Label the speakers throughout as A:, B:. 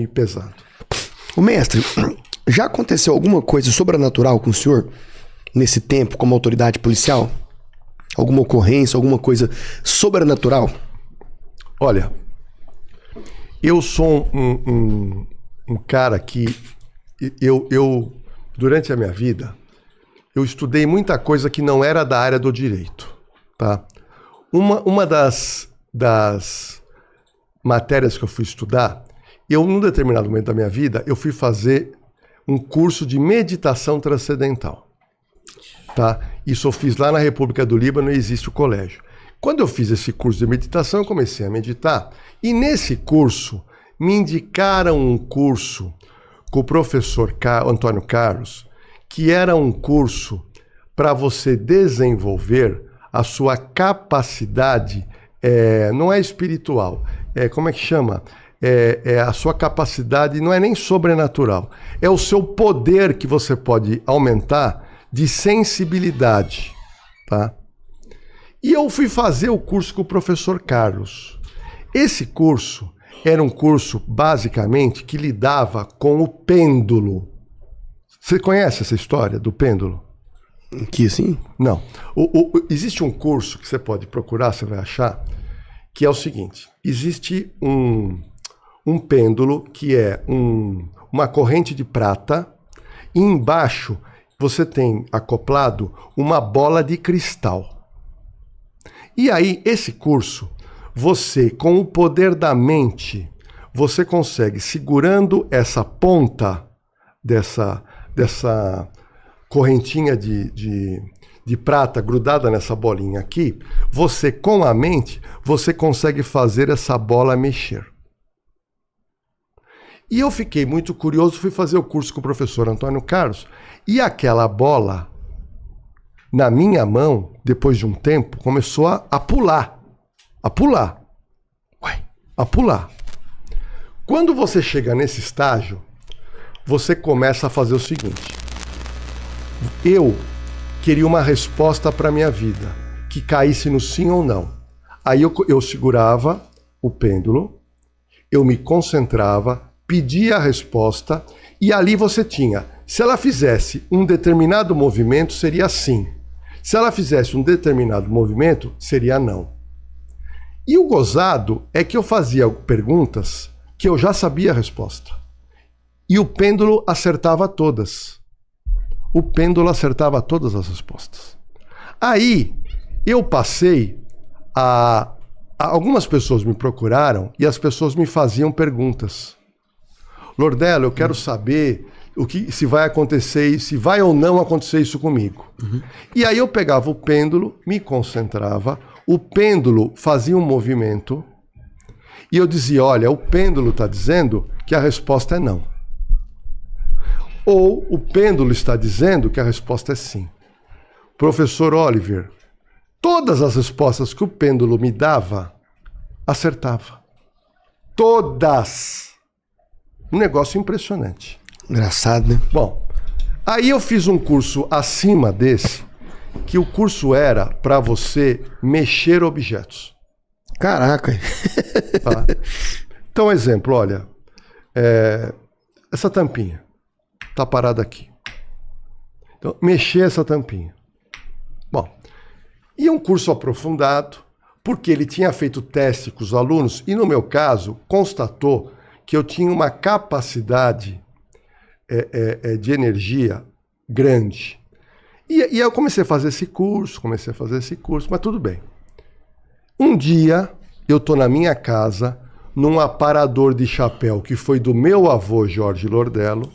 A: E pesado.
B: O mestre, já aconteceu alguma coisa sobrenatural com o senhor nesse tempo como autoridade policial? Alguma ocorrência, alguma coisa sobrenatural?
A: Olha, eu sou um cara que eu durante a minha vida, eu estudei muita coisa que não era da área do direito, tá? Uma das matérias que eu fui estudar, num determinado momento da minha vida, eu fui fazer um curso de meditação transcendental, tá? Isso eu fiz lá na República do Líbano, existe o colégio. Quando eu fiz esse curso de meditação, eu comecei a meditar, e nesse curso me indicaram um curso com o professor Antônio Carlos, que era um curso para você desenvolver a sua capacidade, não é espiritual, como é que chama? A sua capacidade, não é nem sobrenatural, é o seu poder que você pode aumentar de sensibilidade, tá? E eu fui fazer o curso com o professor Carlos. Esse curso era um curso, basicamente, que lidava com o pêndulo. Você conhece essa história do pêndulo?
B: Que sim?
A: Não. Existe um curso que você pode procurar, você vai achar, que é o seguinte. Existe um pêndulo que é uma corrente de prata e embaixo você tem acoplado uma bola de cristal. E aí, esse curso, você, com o poder da mente, você consegue, segurando essa ponta dessa correntinha de prata grudada nessa bolinha aqui, você, com a mente, você consegue fazer essa bola mexer. E eu fiquei muito curioso, fui fazer o curso com o professor Antônio Carlos, e aquela bola, na minha mão, depois de um tempo, começou a pular. A pular. Ué, a pular. Quando você chega nesse estágio, você começa a fazer o seguinte. Eu queria uma resposta para a minha vida, que caísse no sim ou não. Aí eu segurava o pêndulo, eu me concentrava, pedia a resposta, e ali você tinha, se ela fizesse um determinado movimento, seria sim. Se ela fizesse um determinado movimento, seria não. E o gozado é que eu fazia perguntas que eu já sabia a resposta. E o pêndulo acertava todas. O pêndulo acertava todas as respostas. Aí, eu passei algumas pessoas me procuraram e as pessoas me faziam perguntas. Lordelo, eu quero saber se vai acontecer, se vai ou não acontecer isso comigo. Uhum. E aí eu pegava o pêndulo, me concentrava, o pêndulo fazia um movimento e eu dizia, olha, o pêndulo está dizendo que a resposta é não. Ou o pêndulo está dizendo que a resposta é sim. Professor Oliver, todas as respostas que o pêndulo me dava, acertava. Todas! Um negócio impressionante.
B: Engraçado, né?
A: Bom, aí eu fiz um curso acima desse, que o curso era para você mexer objetos.
B: Caraca!
A: Tá? Então, exemplo, olha, essa tampinha tá parada aqui. Então, mexer essa tampinha. Bom, e um curso aprofundado, porque ele tinha feito teste com os alunos e, no meu caso, constatou que eu tinha uma capacidade de energia grande. E aí eu comecei a fazer esse curso, mas tudo bem. Um dia, eu estou na minha casa, num aparador de chapéu que foi do meu avô Jorge Lordello,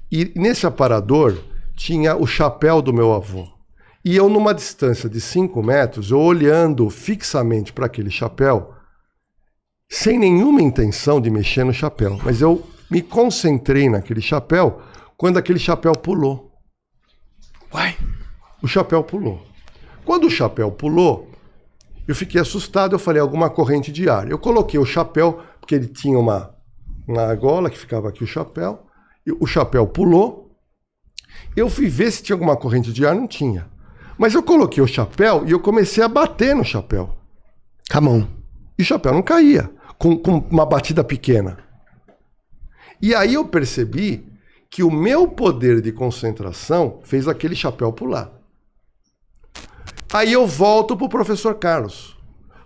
A: e nesse aparador tinha o chapéu do meu avô. E eu, numa distância de 5 metros, eu olhando fixamente para aquele chapéu, sem nenhuma intenção de mexer no chapéu, mas eu me concentrei naquele chapéu quando aquele chapéu pulou. Uai! O chapéu pulou. Quando o chapéu pulou, eu fiquei assustado, eu falei, alguma corrente de ar. Eu coloquei o chapéu, porque ele tinha uma argola que ficava aqui o chapéu pulou. Eu fui ver se tinha alguma corrente de ar, não tinha. Mas eu coloquei o chapéu e eu comecei a bater no chapéu.
B: Com a mão.
A: E o chapéu não caía, com uma batida pequena. E aí eu percebi que o meu poder de concentração fez aquele chapéu pular. Aí eu volto pro professor Carlos.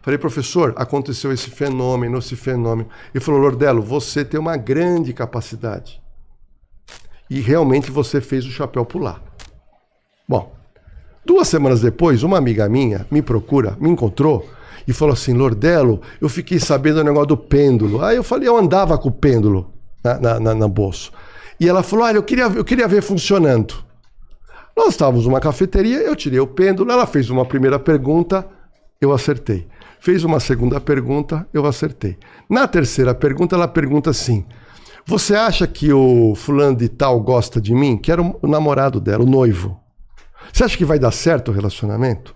A: Falei, professor, aconteceu esse fenômeno. Ele falou, Lordelo, você tem uma grande capacidade. E realmente você fez o chapéu pular. Bom, 2 semanas depois, uma amiga minha me procura, me encontrou e falou assim, Lordelo, eu fiquei sabendo do negócio do pêndulo. Aí eu falei, eu andava com o pêndulo na bolso. E ela falou, olha, eu queria ver funcionando. Nós estávamos numa cafeteria, eu tirei o pêndulo, ela fez uma primeira pergunta, eu acertei. Fez uma segunda pergunta, eu acertei. Na terceira pergunta, ela pergunta assim, você acha que o fulano de tal gosta de mim? Que era o namorado dela, o noivo. Você acha que vai dar certo o relacionamento?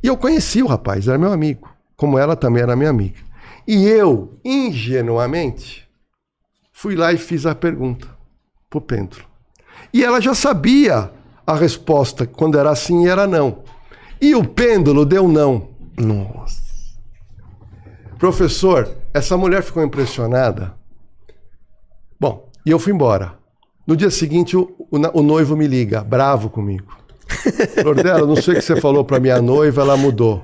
A: E eu conheci o rapaz, era meu amigo, como ela também era minha amiga. E eu, ingenuamente, fui lá e fiz a pergunta pro pêndulo. E ela já sabia a resposta, quando era sim e era não. E o pêndulo deu não.
B: Nossa.
A: Professor, essa mulher ficou impressionada. Bom, e eu fui embora. No dia seguinte, o noivo me liga, bravo comigo. Lordelo, não sei o que você falou para minha noiva, ela mudou.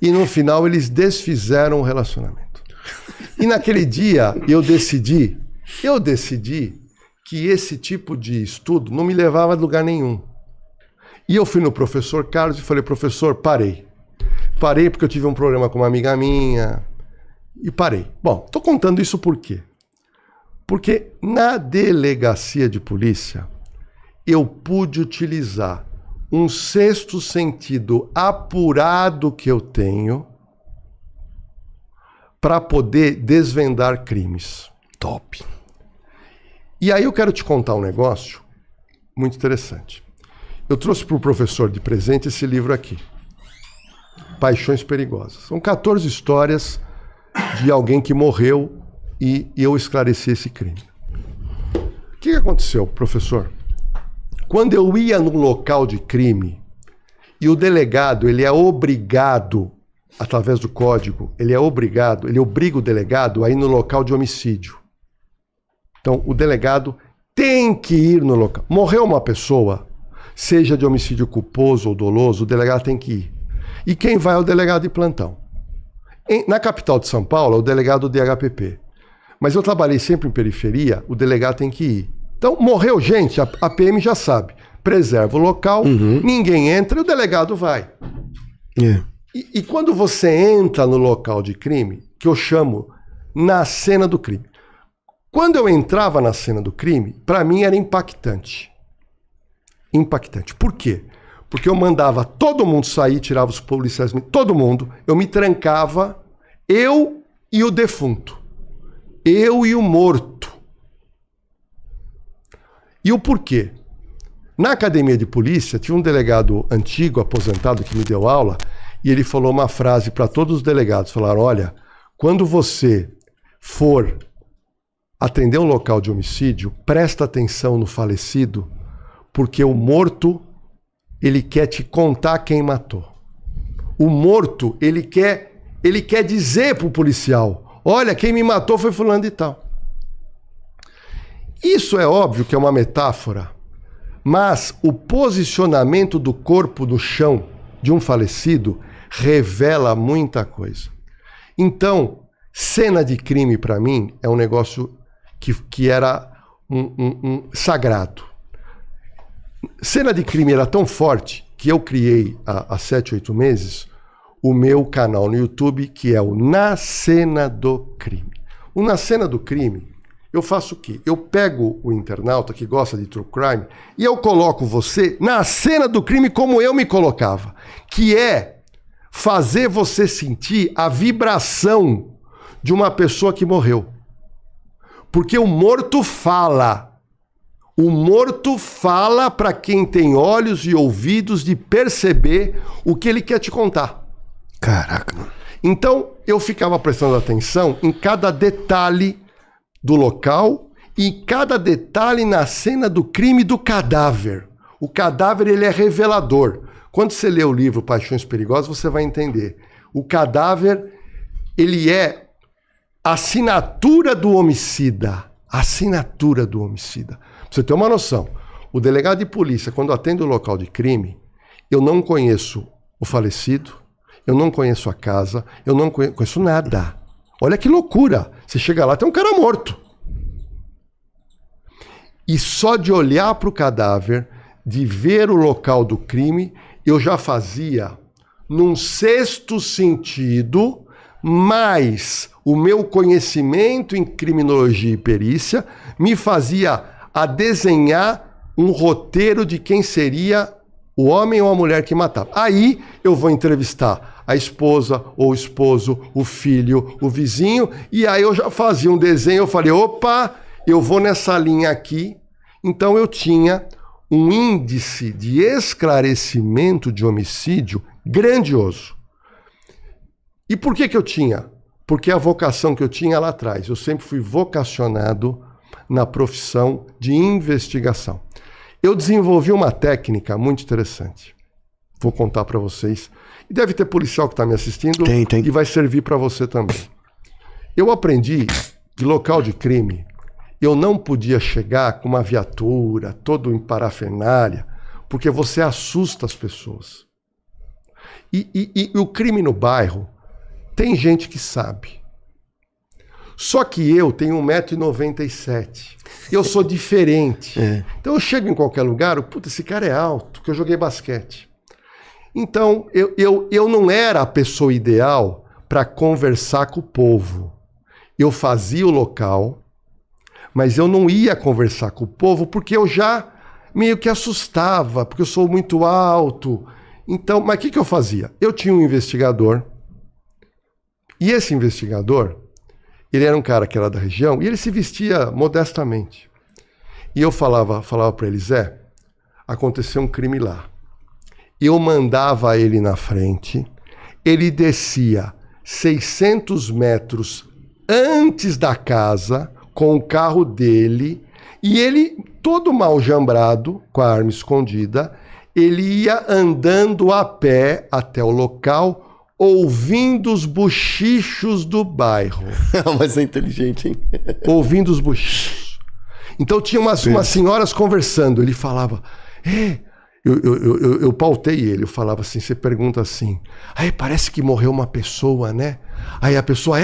A: E no final, eles desfizeram o relacionamento. E naquele dia, eu decidi que esse tipo de estudo não me levava a lugar nenhum. E eu fui no professor Carlos e falei, professor, parei. Parei porque eu tive um problema com uma amiga minha. E parei. Bom, estou contando isso por quê? Porque na delegacia de polícia, eu pude utilizar um sexto sentido apurado que eu tenho para poder desvendar crimes.
B: Top.
A: E aí eu quero te contar um negócio muito interessante. Eu trouxe para o professor de presente esse livro aqui. Paixões Perigosas. São 14 histórias de alguém que morreu e eu esclareci esse crime. O que aconteceu, professor? Quando eu ia num local de crime e o delegado, ele é obrigado, através do código, ele obriga o delegado a ir no local de homicídio. Então, o delegado tem que ir no local. Morreu uma pessoa, seja de homicídio culposo ou doloso, o delegado tem que ir. E quem vai é o delegado de plantão. Na capital de São Paulo, é o delegado do DHPP. Mas eu trabalhei sempre em periferia, o delegado tem que ir. Então, morreu gente, a PM já sabe. Preserva o local, ninguém entra e o delegado vai.
B: Yeah.
A: E quando você entra no local de crime, que eu chamo na cena do crime. Quando eu entrava na cena do crime, para mim era impactante. Impactante. Por quê? Porque eu mandava todo mundo sair, tirava os policiais, todo mundo, eu me trancava, eu e o defunto. Eu e o morto. E o porquê? Na academia de polícia, tinha um delegado antigo, aposentado, que me deu aula, e ele falou uma frase para todos os delegados. Falaram, olha, quando você for atender um local de homicídio, presta atenção no falecido, porque o morto, ele quer te contar quem matou. O morto, ele quer dizer pro policial, olha, quem me matou foi fulano de tal. Isso é óbvio que é uma metáfora, mas o posicionamento do corpo no chão de um falecido revela muita coisa. Então, cena de crime para mim é um negócio que era um sagrado. Cena de crime era tão forte que eu criei há 7, 8 meses o meu canal no YouTube, que é o Na Cena do Crime. O Na Cena do Crime, eu faço o quê? Eu pego o internauta que gosta de true crime e eu coloco você na cena do crime como eu me colocava, que é fazer você sentir a vibração de uma pessoa que morreu. Porque o morto fala. O morto fala para quem tem olhos e ouvidos de perceber o que ele quer te contar.
B: Caraca, mano.
A: Então, eu ficava prestando atenção em cada detalhe do local e cada detalhe na cena do crime do cadáver. O cadáver, ele é revelador. Quando você lê o livro Paixões Perigosas, você vai entender. O cadáver, ele é a assinatura do homicida. a assinatura do homicida. Pra você ter uma noção, o delegado de polícia, quando atende o local de crime, eu não conheço o falecido, eu não conheço a casa, eu não conheço nada. Olha que loucura. Você chega lá, tem um cara morto. E só de olhar para o cadáver, de ver o local do crime, eu já fazia, num sexto sentido, mais o meu conhecimento em criminologia e perícia me fazia a desenhar um roteiro de quem seria o homem ou a mulher que matava. Aí eu vou entrevistar a esposa ou o esposo, o filho, o vizinho, e aí eu já fazia um desenho, eu falei, opa, eu vou nessa linha aqui. Então eu tinha um índice de esclarecimento de homicídio grandioso. E por que eu tinha? Porque a vocação que eu tinha lá atrás. Eu sempre fui vocacionado na profissão de investigação. Eu desenvolvi uma técnica muito interessante. Vou contar para vocês. E deve ter policial que está me assistindo.
B: Tem.
A: E vai servir para você também. Eu aprendi que local de crime, eu não podia chegar com uma viatura, todo em parafernália, porque você assusta as pessoas. E o crime no bairro, tem gente que sabe. Só que eu tenho 1,97 m. Eu sou diferente. Então eu chego em qualquer lugar, puta, esse cara é alto, porque eu joguei basquete. Então eu não era a pessoa ideal para conversar com o povo. Eu fazia o local, mas eu não ia conversar com o povo porque eu já meio que assustava, porque eu sou muito alto. Então, mas o que eu fazia? Eu tinha um investigador, e esse investigador, ele era um cara que era da região, e ele se vestia modestamente. E eu falava para ele, Zé, aconteceu um crime lá. Eu mandava ele na frente, ele descia 600 metros antes da casa, com o carro dele, e ele, todo mal jambrado, com a arma escondida, ele ia andando a pé até o local, ouvindo os buchichos do bairro.
B: Mas é inteligente, hein?
A: Ouvindo os buchichos. Então tinha umas senhoras conversando, ele falava, eu pautei ele, eu falava assim, você pergunta assim, aí parece que morreu uma pessoa, né? Aí a pessoa,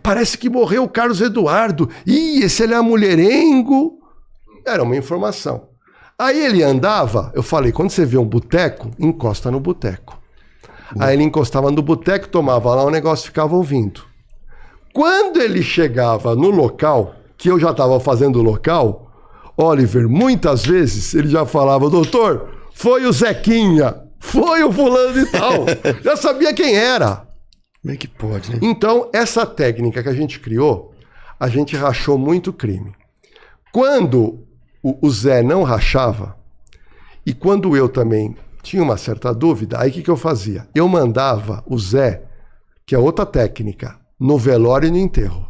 A: parece que morreu o Carlos Eduardo. Ih, esse ele é mulherengo. Era uma informação. Aí ele andava, eu falei, quando você vê um boteco, encosta no boteco. Aí ele encostava no boteco, tomava lá um negócio e ficava ouvindo. Quando ele chegava no local, que eu já estava fazendo o local, Oliver, muitas vezes ele já falava, doutor, foi o Zequinha, foi o fulano de tal. Já sabia quem era.
B: Como é que pode, né?
A: Então, essa técnica que a gente criou, a gente rachou muito crime. Quando o Zé não rachava, e quando eu também tinha uma certa dúvida, aí o que eu fazia? Eu mandava o Zé, que é outra técnica, no velório e no enterro.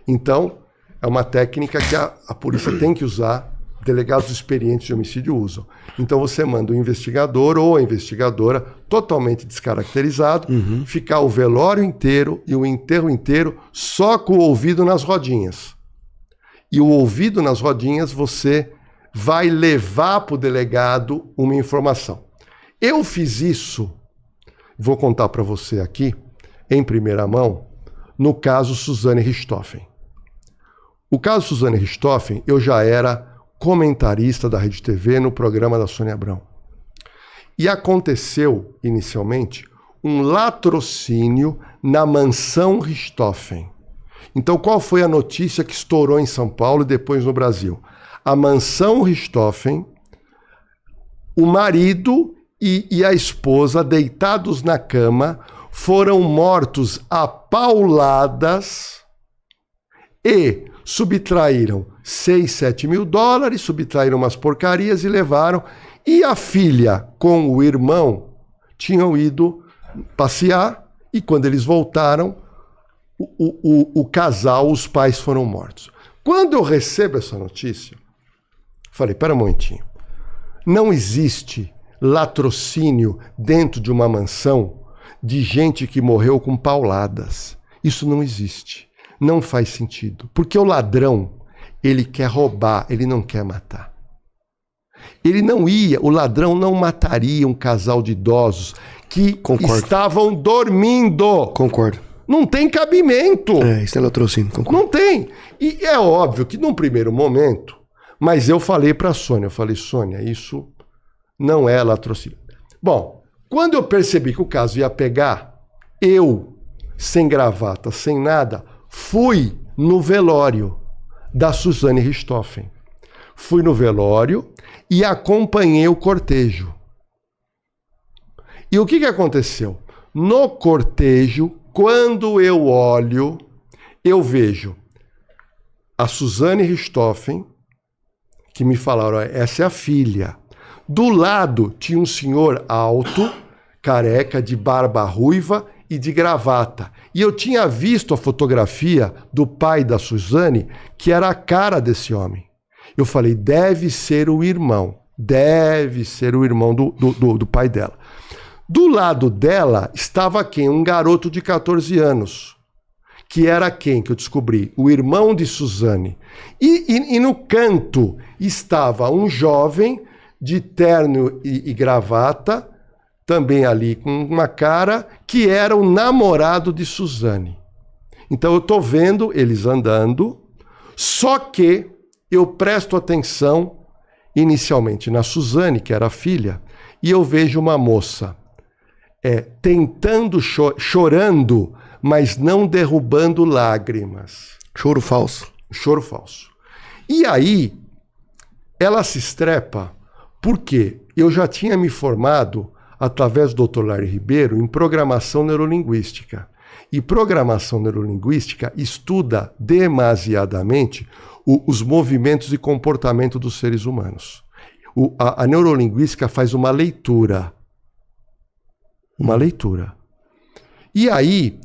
A: Então, é uma técnica que a polícia tem que usar, delegados experientes de homicídio usam. Então você manda o investigador ou a investigadora totalmente descaracterizado, ficar o velório inteiro e o enterro inteiro só com o ouvido nas rodinhas. E o ouvido nas rodinhas você vai levar para o delegado uma informação. Eu fiz isso, vou contar para você aqui, em primeira mão, no caso Suzane Richthofen. O caso Suzane Richthofen, eu já era comentarista da Rede TV no programa da Sônia Abrão. E aconteceu, inicialmente, um latrocínio na mansão Richthofen. Então, qual foi a notícia que estourou em São Paulo e depois no Brasil? A mansão Richthofen, o marido e a esposa, deitados na cama, foram mortos a pauladas e subtraíram 6, 7 mil dólares, subtraíram umas porcarias e levaram. E a filha com o irmão tinham ido passear e quando eles voltaram, o casal, os pais foram mortos. Quando eu recebo essa notícia, falei, pera um momentinho, não existe latrocínio dentro de uma mansão de gente que morreu com pauladas. Isso não existe. Não faz sentido. Porque o ladrão, ele quer roubar, ele não quer matar. O ladrão não mataria um casal de idosos que estavam dormindo.
B: Concordo.
A: Não tem cabimento.
B: Isso é latrocínio, concordo.
A: Não tem. E é óbvio que num primeiro momento, mas eu falei pra Sônia, Sônia, isso não é latrocínio. Bom, quando eu percebi que o caso ia pegar, eu, sem gravata, sem nada, fui no velório da Suzane Richthofen. Fui no velório e acompanhei o cortejo. E o que aconteceu? No cortejo, quando eu olho, eu vejo a Suzane Richthofen, que me falaram, essa é a filha. Do lado tinha um senhor alto, careca, de barba ruiva e de gravata. E eu tinha visto a fotografia do pai da Suzane, que era a cara desse homem. Eu falei, deve ser o irmão do pai dela. Do lado dela estava quem? Um garoto de 14 anos. Que era quem que eu descobri? O irmão de Suzane. E no canto estava um jovem de terno e gravata, também ali com uma cara, que era o namorado de Suzane. Então eu estou vendo eles andando, só que eu presto atenção inicialmente na Suzane, que era a filha, e eu vejo uma moça tentando, chorando, mas não derrubando lágrimas.
B: Choro falso.
A: Choro falso. E aí, ela se estrepa porque eu já tinha me formado, através do Dr. Larry Ribeiro, em programação neurolinguística. E programação neurolinguística estuda demasiadamente os movimentos e comportamento dos seres humanos. A neurolinguística faz uma leitura. Uma leitura. E aí,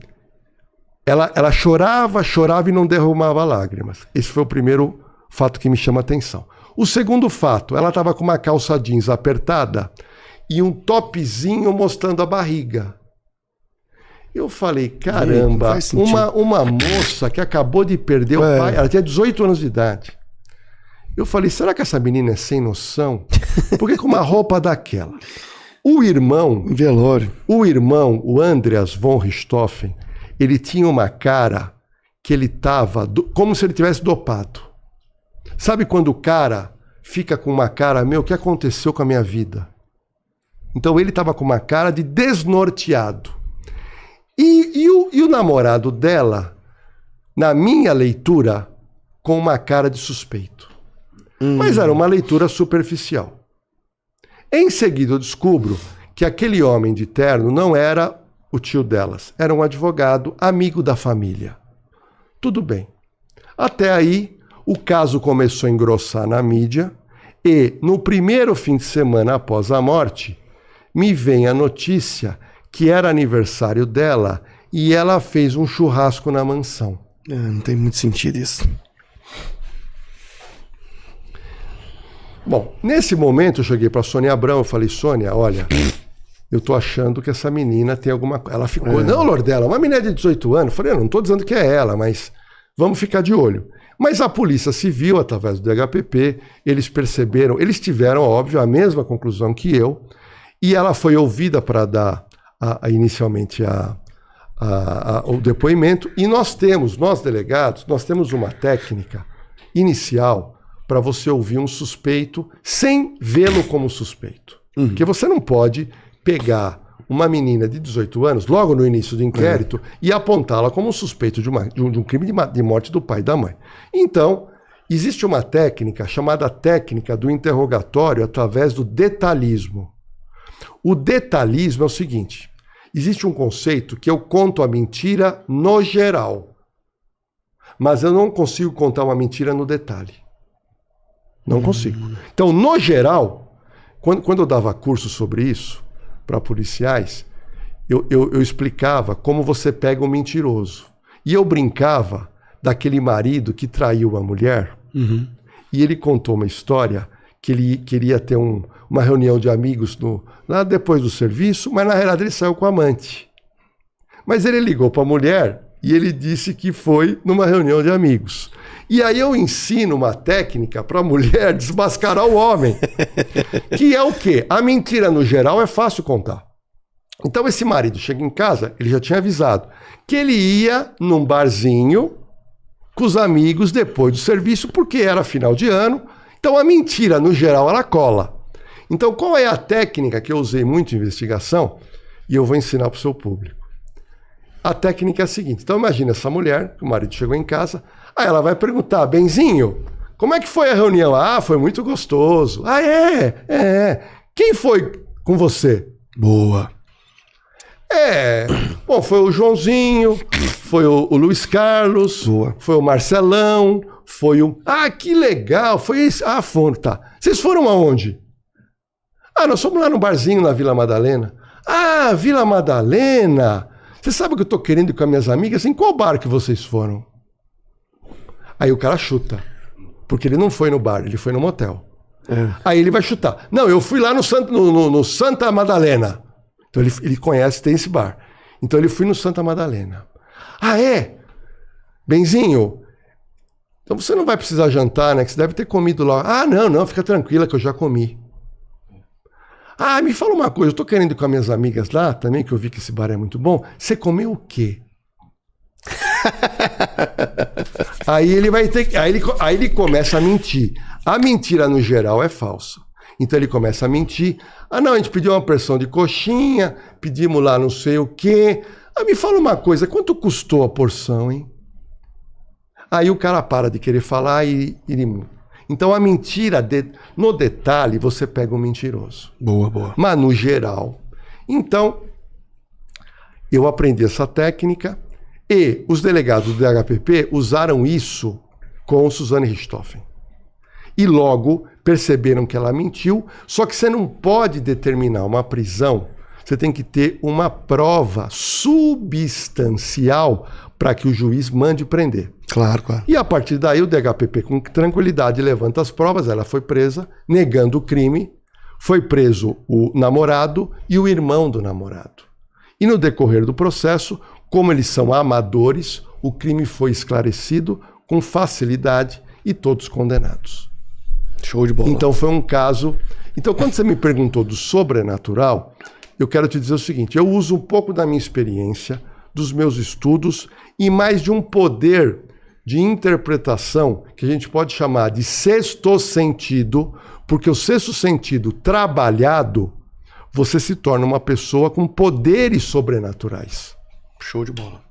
A: ela chorava e não derramava lágrimas. Esse foi o primeiro fato que me chama a atenção. O segundo fato, ela estava com uma calça jeans apertada e um topzinho mostrando a barriga. Eu falei, caramba, uma moça que acabou de perder o pai, ela tinha 18 anos de idade. Eu falei, será que essa menina é sem noção? Porque com uma roupa daquela. O irmão, o Andreas von Richthofen, ele tinha uma cara que ele estava como se ele tivesse dopado. Sabe quando o cara fica com uma cara, o que aconteceu com a minha vida? Então ele estava com uma cara de desnorteado. E o namorado dela, na minha leitura, com uma cara de suspeito. Mas era uma leitura superficial. Em seguida eu descubro que aquele homem de terno não era o tio delas, era um advogado, amigo da família. Tudo bem. Até aí, o caso começou a engrossar na mídia e, no primeiro fim de semana após a morte, me vem a notícia que era aniversário dela e ela fez um churrasco na mansão.
B: Não tem muito sentido isso.
A: Bom, nesse momento eu cheguei para a Sônia Abrão, eu falei, Sônia, olha, eu tô achando que essa menina tem alguma coisa. Ela ficou, não, Lordela, uma menina de 18 anos. Eu falei, eu não tô dizendo que é ela, mas vamos ficar de olho. Mas a Polícia Civil, através do DHPP, eles perceberam, eles tiveram, óbvio, a mesma conclusão que eu, e ela foi ouvida para dar inicialmente o depoimento, e nós delegados, nós temos uma técnica inicial para você ouvir um suspeito sem vê-lo como suspeito. Porque você não pode pegar uma menina de 18 anos, logo no início do inquérito, e apontá-la como suspeito de um crime de morte do pai e da mãe. Então, existe uma técnica chamada técnica do interrogatório através do detalhismo. O detalhismo é o seguinte, existe um conceito que eu conto a mentira no geral, mas eu não consigo contar uma mentira no detalhe. Não consigo. Então, no geral, quando eu dava curso sobre isso para policiais, eu explicava como você pega um mentiroso. E eu brincava daquele marido que traiu a mulher, e ele contou uma história que ele queria ter uma reunião de amigos lá depois do serviço, mas na realidade ele saiu com a amante. Mas ele ligou para a mulher E ele disse que foi numa reunião de amigos. E aí eu ensino uma técnica para a mulher desmascarar o homem. Que é o quê? A mentira, no geral, é fácil contar. Então esse marido chega em casa, ele já tinha avisado que ele ia num barzinho com os amigos depois do serviço, porque era final de ano. Então a mentira, no geral, ela cola. Então qual é a técnica que eu usei muito em investigação? E eu vou ensinar para o seu público. A técnica é a seguinte. Então imagina essa mulher, que o marido chegou em casa, aí ela vai perguntar: Benzinho, como é que foi a reunião? Ah, foi muito gostoso. Ah, é. Quem foi com você?
B: Boa.
A: Bom, foi o Joãozinho, foi o Luiz Carlos,
B: Boa.
A: foi o Marcelão, foi o... Ah, que legal, foi esse... Ah, foram, tá. Vocês foram aonde? Ah, nós fomos lá no barzinho na Vila Madalena. Ah, Vila Madalena. Você sabe que eu tô querendo ir com as minhas amigas? Em qual bar que vocês foram? Aí o cara chuta, porque ele não foi no bar, ele foi no motel. Aí ele vai chutar. Não, eu fui lá no Santa Madalena. Então ele conhece, tem esse bar. Então ele foi no Santa Madalena. Ah, é? Benzinho, então você não vai precisar jantar, né? Que você deve ter comido lá. Ah, não, fica tranquila que eu já comi. Ah, me fala uma coisa, eu tô querendo ir com as minhas amigas lá também, que eu vi que esse bar é muito bom. Você comeu o quê? Aí ele vai ter que... Aí ele começa a mentir. A mentira, no geral, é falsa. Então ele começa a mentir. Ah, não, a gente pediu uma porção de coxinha, pedimos lá não sei o quê. Ah, me fala uma coisa, quanto custou a porção, hein? Aí o cara para de querer falar e ele... Então a mentira, no detalhe, você pega um mentiroso.
B: Boa.
A: Mas no geral. Então, eu aprendi essa técnica e os delegados do DHPP usaram isso com Suzane Richthofen. E logo perceberam que ela mentiu, só que você não pode determinar uma prisão, você tem que ter uma prova substancial para que o juiz mande prender.
B: Claro.
A: E a partir daí o DHPP com tranquilidade levanta as provas, ela foi presa, negando o crime, foi preso o namorado e o irmão do namorado. E no decorrer do processo, como eles são amadores, o crime foi esclarecido com facilidade e todos condenados.
B: Show de bola.
A: Então foi um caso... Então quando você me perguntou do sobrenatural, eu quero te dizer o seguinte, eu uso um pouco da minha experiência, dos meus estudos e mais de um poder de interpretação que a gente pode chamar de sexto sentido, porque o sexto sentido trabalhado, você se torna uma pessoa com poderes sobrenaturais.
B: Show de bola.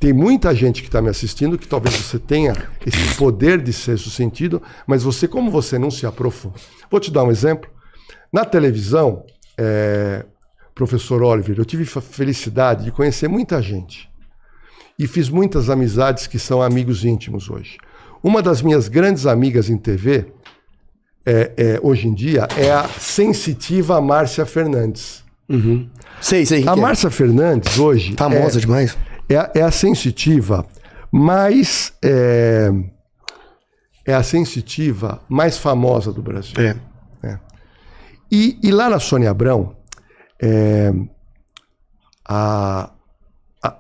A: Tem muita gente que está me assistindo que talvez você tenha esse poder de sexto sentido, mas você, como você não se aprofunda. Vou te dar um exemplo. Na televisão, professor Oliver, eu tive a felicidade de conhecer muita gente. E fiz muitas amizades que são amigos íntimos hoje. Uma das minhas grandes amigas em TV, hoje em dia, é a sensitiva Márcia Fernandes.
B: Uhum. Sei.
A: A Márcia Fernandes, hoje...
B: Famosa demais.
A: É a sensitiva mais... É a sensitiva mais famosa do Brasil. E lá na Sônia Abrão, a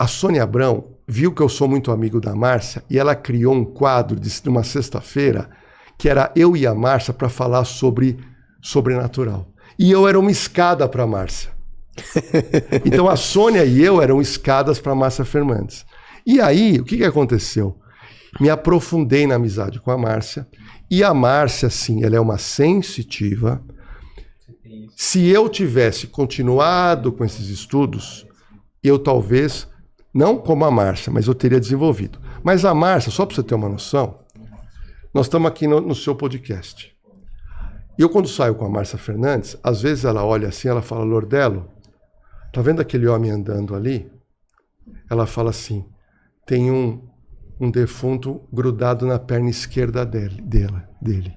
A: Sônia Abrão viu que eu sou muito amigo da Márcia e ela criou um quadro de uma sexta-feira que era eu e a Márcia para falar sobre sobrenatural. E eu era uma escada para a Márcia. Então a Sônia e eu eram escadas para a Márcia Fernandes. E aí, o que aconteceu? Me aprofundei na amizade com a Márcia. E a Márcia, sim, ela é uma sensitiva. Se eu tivesse continuado com esses estudos, eu talvez, não como a Márcia, mas eu teria desenvolvido. Mas a Márcia, só para você ter uma noção, nós estamos aqui no seu podcast. Eu, quando saio com a Márcia Fernandes, às vezes ela olha assim, ela fala, Lordelo, tá vendo aquele homem andando ali? Ela fala assim, tem um defunto grudado na perna esquerda dele.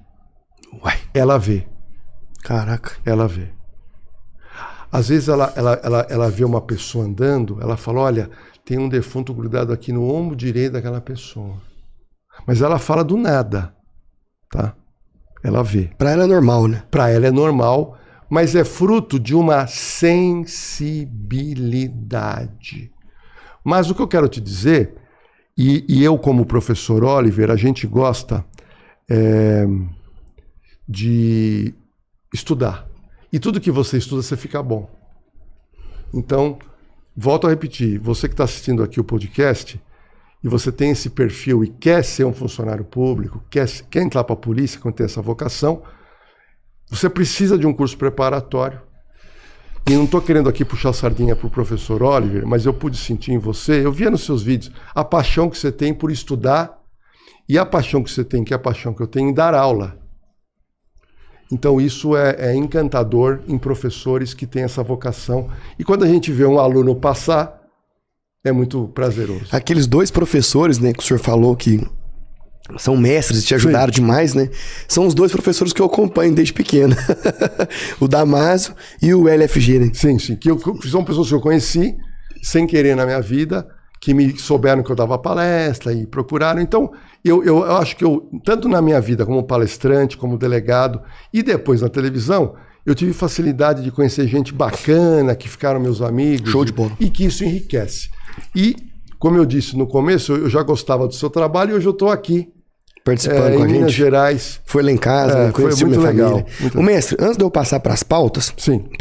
B: Uai.
A: Ela vê.
B: Caraca.
A: Ela vê. Às vezes ela vê uma pessoa andando, ela fala, olha, tem um defunto grudado aqui no ombro direito daquela pessoa. Mas ela fala do nada, tá? Ela vê.
B: Pra ela é normal, né?
A: Pra ela é normal, mas é fruto de uma sensibilidade. Mas o que eu quero te dizer, e eu como professor Oliver, a gente gosta de estudar. E tudo que você estuda, você fica bom. Então, volto a repetir, você que está assistindo aqui o podcast, e você tem esse perfil e quer ser um funcionário público, quer entrar para a polícia, quando tem essa vocação, você precisa de um curso preparatório. E não estou querendo aqui puxar a sardinha para o professor Oliver, mas eu pude sentir em você, eu via nos seus vídeos, a paixão que você tem por estudar e a paixão que você tem, que é a paixão que eu tenho em dar aula. Então isso é encantador em professores que têm essa vocação. E quando a gente vê um aluno passar, é muito prazeroso.
B: Aqueles 2 professores, né, que o senhor falou que são mestres e te ajudaram demais, né? São os 2 professores que eu acompanho desde pequeno. O Damásio e o LFG, né?
A: Sim. São pessoas que eu conheci sem querer na minha vida, que me souberam que eu dava palestra e procuraram. Então, eu acho que tanto na minha vida como palestrante, como delegado e depois na televisão, eu tive facilidade de conhecer gente bacana, que ficaram meus amigos.
B: Show de bola.
A: E que isso enriquece. E, como eu disse no começo, eu já gostava do seu trabalho e hoje eu estou aqui.
B: Participando com a gente.
A: Em Minas Gerais.
B: Foi lá em casa, conheci
A: foi muito
B: minha
A: legal.
B: família. Mestre, antes de eu passar para as pautas,
A: sim,